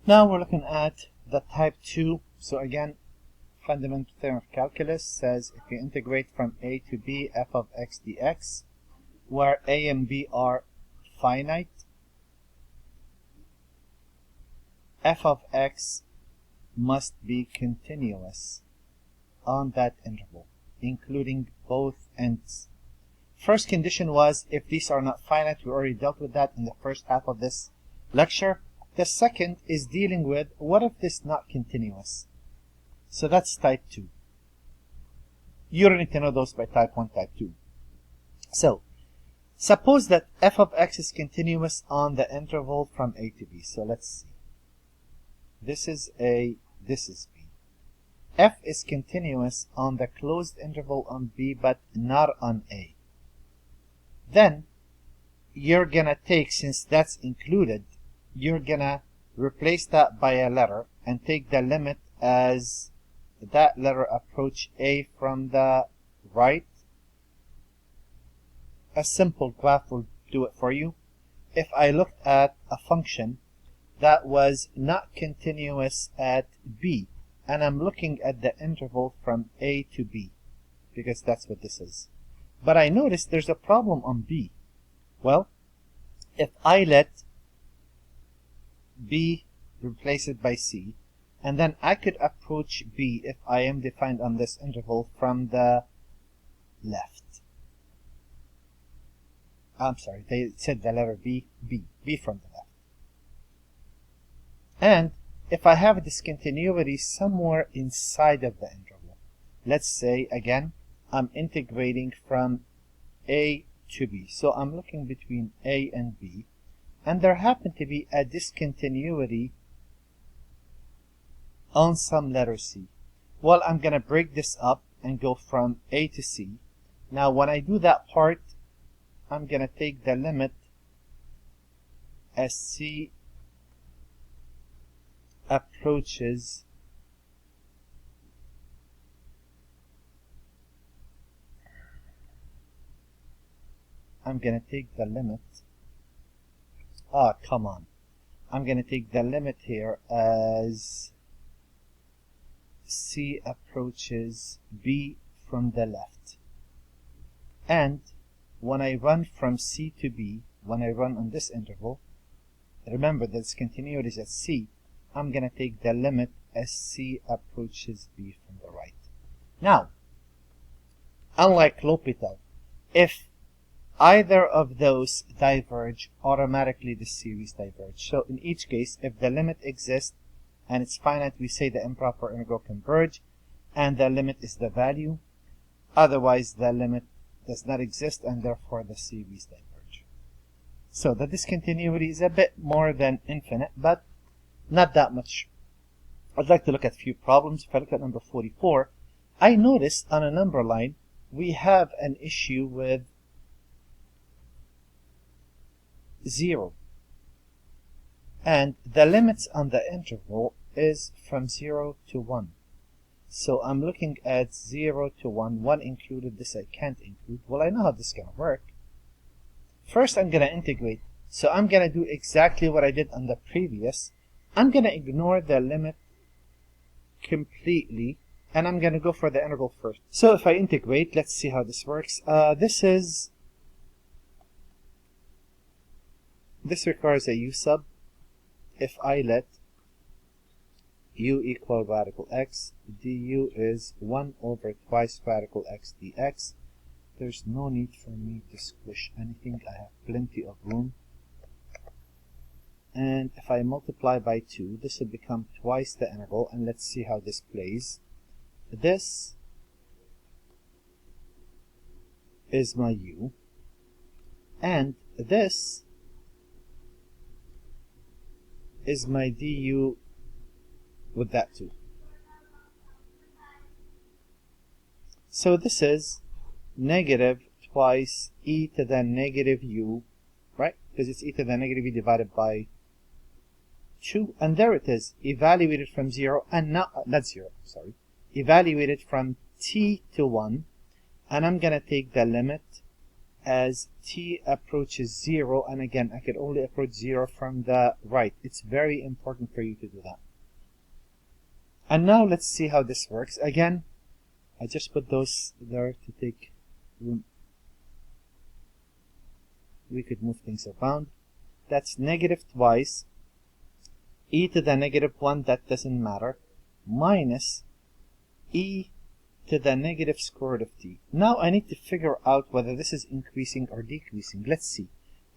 Now we're looking at the type 2. So again, fundamental theorem of calculus says if you integrate from a to b f of x dx, where a and b are finite, f of x must be continuous on that interval, including both ends. First condition was if these are not finite. We already dealt with that in the first half of this lecture. The second is dealing with what if this is not continuous? So that's type 2. You don't need to know those by type 1, type 2. So suppose that f of x is continuous on the interval from a to b. So let's see. This is a, this is b. F is continuous on the closed interval on b, but not on a. Then you're gonna take, since that's included, you're gonna replace that by a letter and take the limit as that letter approach a from the right. A simple graph will do it for you. If I looked at a function that was not continuous at b, and I'm looking at the interval from a to b, because that's what this is. But I noticed there's a problem on b. Well, if I let b replace it by c, and then I could approach b if I am defined on this interval from the left. I'm sorry, they said the letter b from the left. And if I have a discontinuity somewhere inside of the interval, let's say again, I'm integrating from a to b. So I'm looking between a and b, and there happened to be a discontinuity on some letter c. Well, I'm going to break this up and go from a to c. Now when I do that part, I'm going to take the limit as c approaches I'm going to take the limit. Ah, come on. I'm going to take the limit here as c approaches b from the left. And when I run from c to b, when I run on this interval, remember that this continuity is at c, I'm going to take the limit as c approaches b from the right. Now, unlike L'Hopital, if either of those diverge, automatically the series diverge. So in each case, if the limit exists and it's finite, we say the improper integral converge, and the limit is the value. Otherwise, the limit does not exist, and therefore the series diverge. So the discontinuity is a bit more than infinite, but not that much. I'd like to look at a few problems. If I look at number 44, I noticed on a number line, we have an issue with 0. And the limits on the interval is from 0 to 1. So I'm looking at 0 to 1, 1 included, this I can't include. Well, I know how this is going to work. First, I'm going to integrate. So I'm going to do exactly what I did on the previous. I'm going to ignore the limit completely, and I'm going to go for the integral first. So if I integrate, let's see how this works. This requires a u sub. If I let u equal radical x, du is 1 over twice radical x dx. There's no need for me to squish anything. I have plenty of room. And if I multiply by 2, this will become twice the integral, and let's see how this plays. This is my u, and this is my du with that too. So this is negative twice e to the negative u, right? Because it's e to the negative u divided by 2, and there it is, evaluated from 0, and not 0, sorry, evaluated from t to 1, and I'm going to take the limit as t approaches 0, and again, I could only approach 0 from the right. It's very important for you to do that. And now let's see how this works. Again, I just put those there to take room. We could move things around. That's negative twice e to the negative 1, that doesn't matter, minus e to the negative square root of t. Now I need to figure out whether this is increasing or decreasing. Let's see.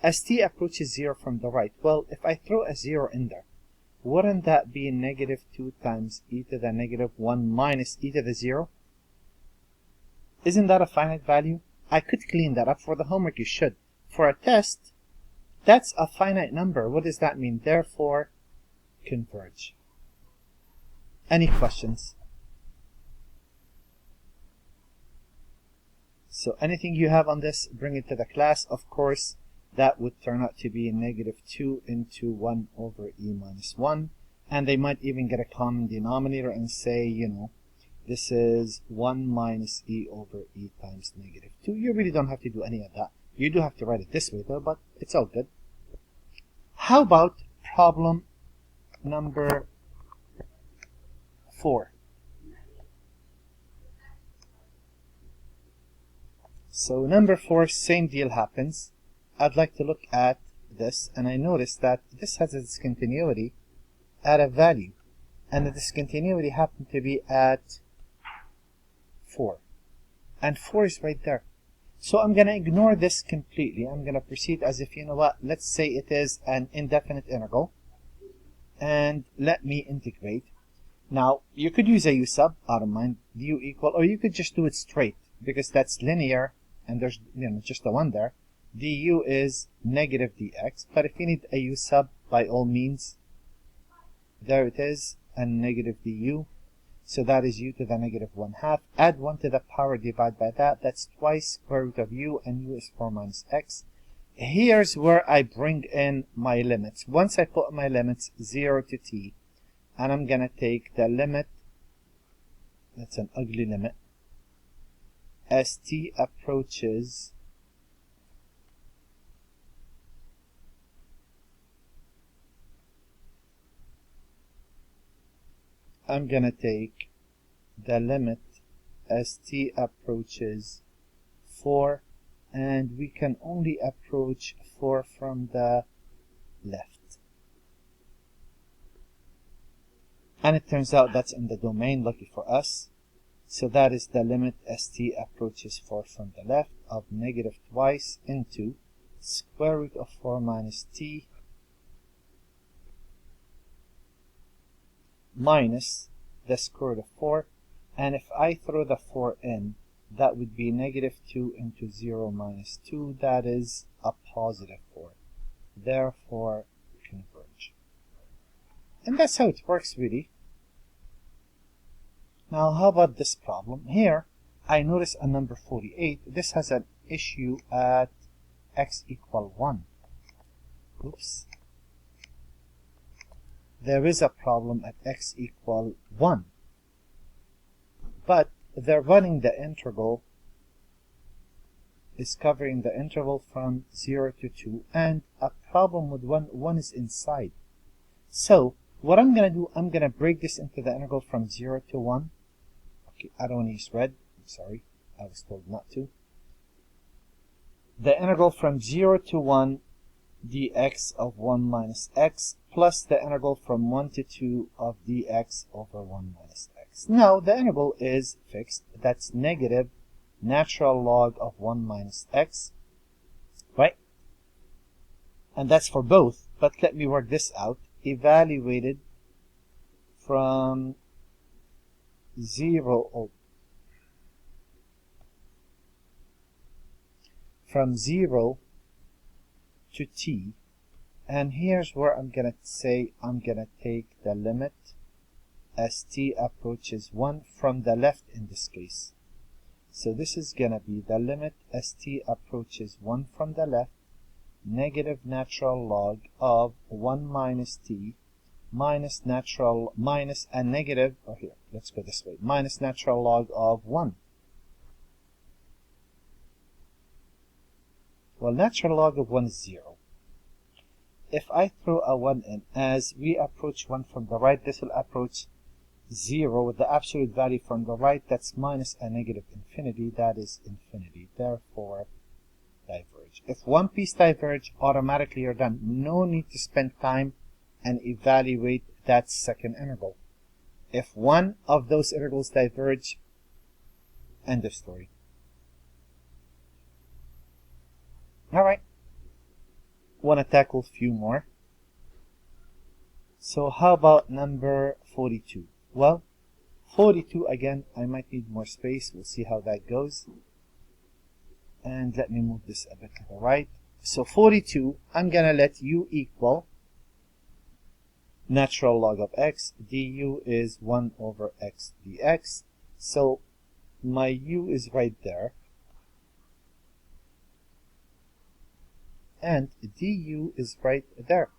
As t approaches 0 from the right, well, if I throw a 0 in there, wouldn't that be negative 2 times e to the negative 1 minus e to the 0? Isn't that a finite value? I could clean that up. For the homework, you should. For a test, that's a finite number. What does that mean? Therefore, converge. Any questions? So anything you have on this, bring it to the class. Of course, that would turn out to be negative 2 into 1 over e minus 1. And they might even get a common denominator and say, you know, this is 1 minus e over e times negative 2. You really don't have to do any of that. You do have to write it this way though, but it's all good. How about problem number 4? So number 4, same deal happens. I'd like to look at this, and I notice that this has a discontinuity at a value, and the discontinuity happened to be at 4, and 4 is right there. So I'm going to ignore this completely. I'm going to proceed as if, you know what, let's say it is an indefinite integral, and let me integrate. Now, you could use a u sub, I don't mind, du equal, or you could just do it straight, because that's linear, and there's, you know, just the one there. Du is negative dx, but if you need a u sub, by all means, there it is, and negative du. So that is u to the negative 1/2. Add 1 to the power, divide by that. That's twice square root of u, and u is 4 minus x. Here's where I bring in my limits. Once I put my limits 0 to t, and I'm going to take the limit, that's an ugly limit, as t approaches I'm going to take the limit as t approaches 4, and we can only approach 4 from the left. And it turns out that's in the domain, lucky for us. So that is the limit as t approaches 4 from the left of negative twice into square root of 4 minus t minus the square root of 4, and if I throw the 4 in, that would be negative 2 into 0 minus 2, that is a positive 4. Therefore, converge. And that's how it works, really. Now, how about this problem? Here, I notice a number 48. This has an issue at x equal 1. Oops. There is a problem at x equal 1. But they're running the integral is covering the interval from 0 to 2, and a problem with 1 is inside. So, what I'm going to do, I'm going to break this into the integral from 0 to 1. Okay, I don't want to use red. I'm sorry. I was told not to. The integral from 0 to 1 dx of 1 minus x plus the integral from 1 to 2 of dx over 1 minus x. Now, the integral is fixed. That's negative natural log of 1 minus x, right? And that's for both, but let me work this out. Evaluated from 0 to t, and here's where I'm going to say I'm going to take the limit as t approaches 1 from the left in this case. So this is going to be the limit as t approaches 1 from the left, negative natural log of 1 minus t minus natural, minus a negative, or here, let's go this way, minus natural log of 1. Well, natural log of 1 is 0. If I throw a 1 in, as we approach 1 from the right, this will approach 0 with the absolute value from the right. That's minus a negative infinity. That is infinity. Therefore, diverge. If one piece diverge, automatically you're done. No need to spend time and evaluate that second integral. If one of those integrals diverge, end of story. Alright. Want to tackle a few more. So how about number 42? Well, 42 again, I might need more space. We'll see how that goes. And let me move this a bit to the right. So 42, I'm going to let u equal natural log of x. du is 1 over x dx. So my u is right there. And du is right there.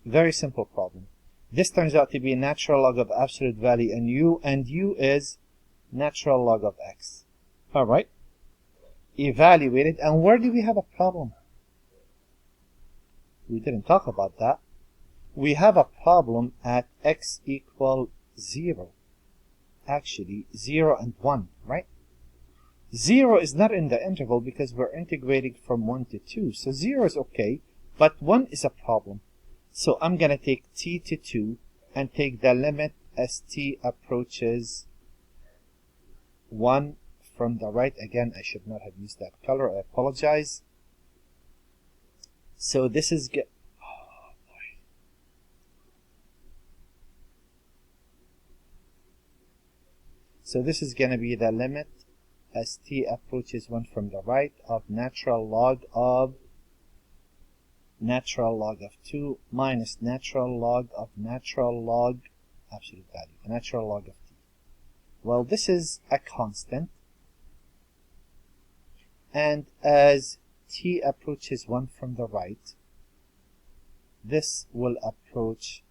Very simple problem. This turns out to be a natural log of absolute value and u is natural log of x. Alright. Evaluate it. And where do we have a problem? We didn't talk about that. We have a problem at x equal 0. Actually, 0 and 1, right? 0 is not in the interval because we're integrating from 1 to 2. So 0 is okay, but 1 is a problem. So I'm going to take t to 2 and take the limit as t approaches 1 from the right. Again, I should not have used that color. I apologize. So this is So this is going to be the limit as t approaches 1 from the right of natural log of 2 minus natural log absolute value, natural log of t. Well, this is a constant. And as t approaches 1 from the right, this will approach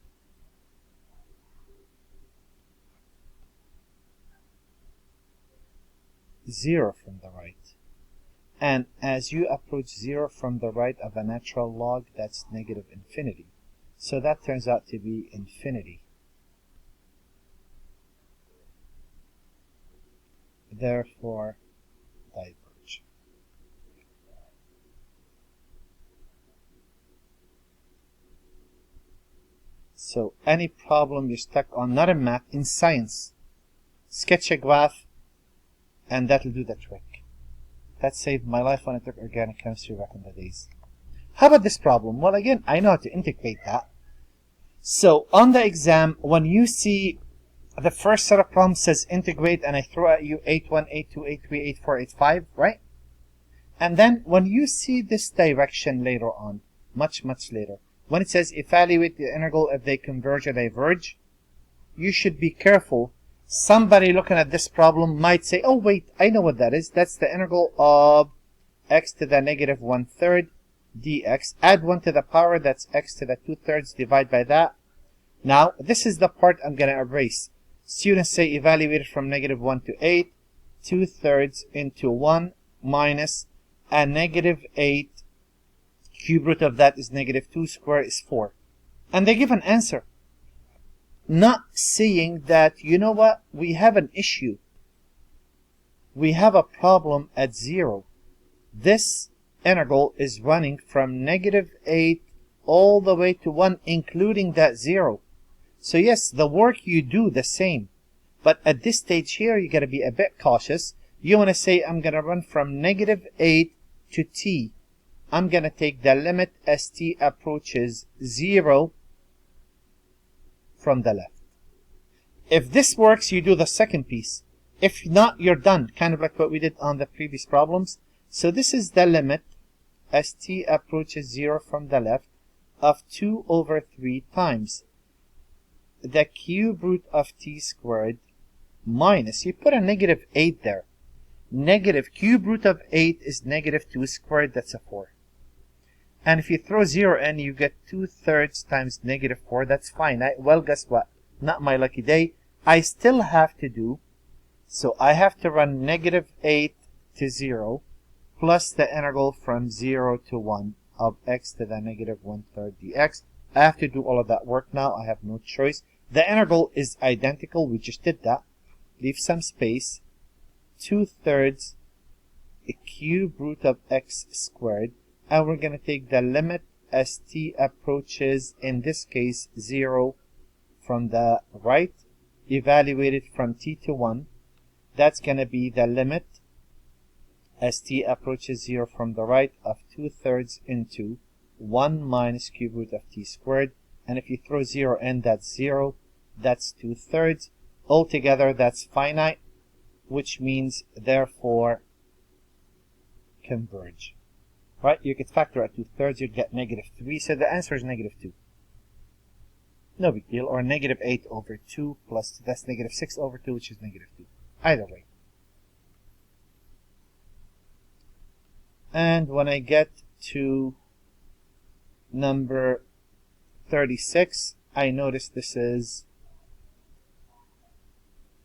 0 from the right. And as you approach 0 from the right of a natural log, that's negative infinity. So that turns out to be infinity. Therefore, diverge. So any problem you're stuck on, not in math, in science, sketch a graph, and that'll do the trick. That saved my life when I took organic chemistry back in the days. How about this problem? Well, again, I know how to integrate that. So on the exam, when you see the first set of problems says integrate, and I throw at you 8-1, 8-2, 8-3, 8-4, 8-5, right? And then when you see this direction later on, much later, when it says evaluate the integral if they converge or diverge, you should be careful. Somebody looking at this problem might say, oh wait, I know what that is. That's the integral of x to the negative 1/3 dx. Add 1 to the power, that's x to the 2/3, divide by that. Now, this is the part I'm going to erase. Students say evaluate from negative 1 to 8, 2/3 into 1 minus a negative 8. Cube root of that is negative 2, square is 4. And they give an answer. Not saying that, you know what, we have an issue. We have a problem at 0. This integral is running from negative 8 all the way to 1, including that 0. So yes, the work you do the same. But at this stage here, you got to be a bit cautious. You want to say, I'm going to run from negative 8 to t. I'm going to take the limit as t approaches 0 from the left. If this works, you do the second piece. If not, you're done. Kind of like what we did on the previous problems. So this is the limit as t approaches 0 from the left of 2 over 3 times the cube root of t squared minus, you put a negative 8 there. Negative cube root of 8 is negative 2 squared, that's a 4. And if you throw 0 in, you get 2/3 times negative 4. That's fine. Well, guess what? Not my lucky day. I still have to do, so I have to run negative 8 to 0 plus the integral from 0 to 1 of x to the negative 1/3 dx. I have to do all of that work now. I have no choice. The integral is identical. We just did that. Leave some space. 2/3 a cube root of x squared. And we're going to take the limit as t approaches, in this case, 0 from the right, evaluated from t to 1. That's going to be the limit as t approaches 0 from the right of 2/3 into 1 minus cube root of t squared. And if you throw 0 in, that's 0. That's 2/3. Altogether, that's finite, which means, therefore, converge. Right? You could factor at 2/3, you'd get -3. So the answer is -2. No big deal. Or -8 over 2 plus, that's -6 over 2, which is -2. Either way. And when I get to number 36, I notice this is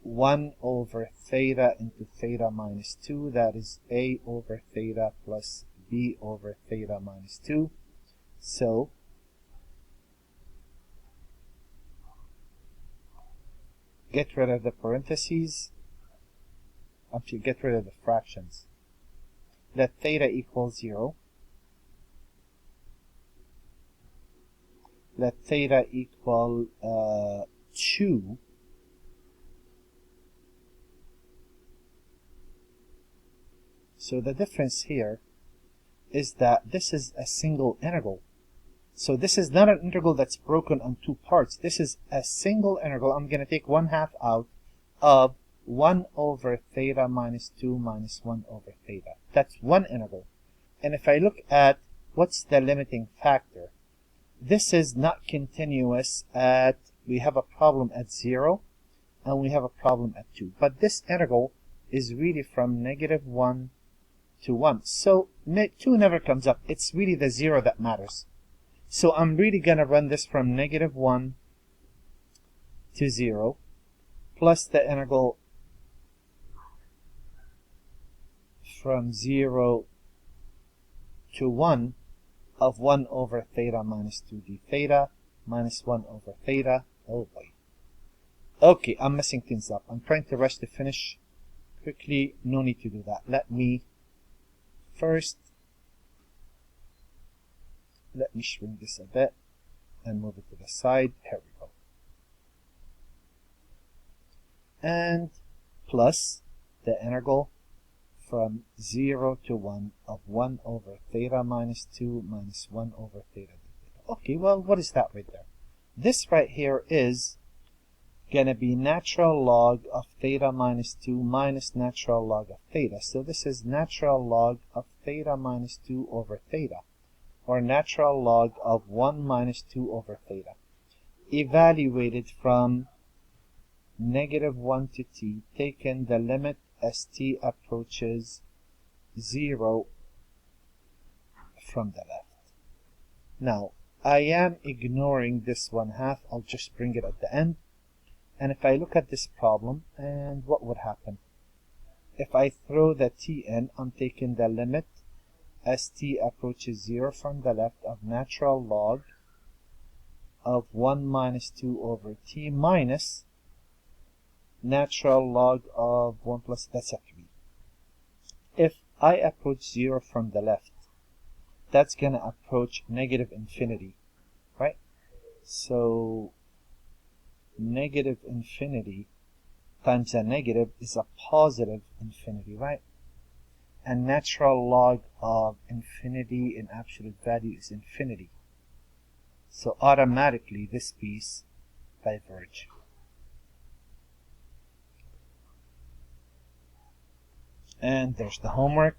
1 over theta into theta minus 2. That is a over theta plus b over theta minus 2. So, get rid of the parentheses. Actually, get rid of the fractions. Let theta equal 0. Let theta equal 2. So the difference here is that this is a single integral. So this is not an integral that's broken on two parts. This is a single integral. I'm going to take 1/2 out of 1 over theta minus 2 minus 1 over theta. That's one integral. And if I look at what's the limiting factor, this is not continuous at, we have a problem at 0, and we have a problem at 2. But this integral is really from -1 to 1. So 2 never comes up. It's really the 0 that matters. So I'm really going to run this from -1 to 0, plus the integral from 0 to 1 of 1 over theta minus 2 d theta minus 1 over theta. Oh boy. Okay, I'm messing things up. I'm trying to rush to finish quickly. No need to do that. Let me shrink this a bit and move it to the side. Here we go. And plus the integral from 0 to 1 of 1 over theta minus 2 minus 1 over theta. Okay, well, what is that right there? This right here is going to be natural log of theta minus 2 minus natural log of theta. So this is natural log of theta minus 2 over theta, or natural log of 1 minus 2 over theta, evaluated from -1 to t, taken the limit as t approaches 0 from the left. Now, I am ignoring this 1/2. I'll just bring it at the end. And if I look at this problem, and what would happen? If I throw the t in, I'm taking the limit as t approaches 0 from the left of natural log of 1 minus 2 over t minus natural log of 1 plus, that's a 3. If I approach 0 from the left, that's going to approach -infinity, right? So -infinity times a negative is a positive infinity, right? And natural log of infinity in absolute value is infinity. So automatically this piece diverge. And there's the homework.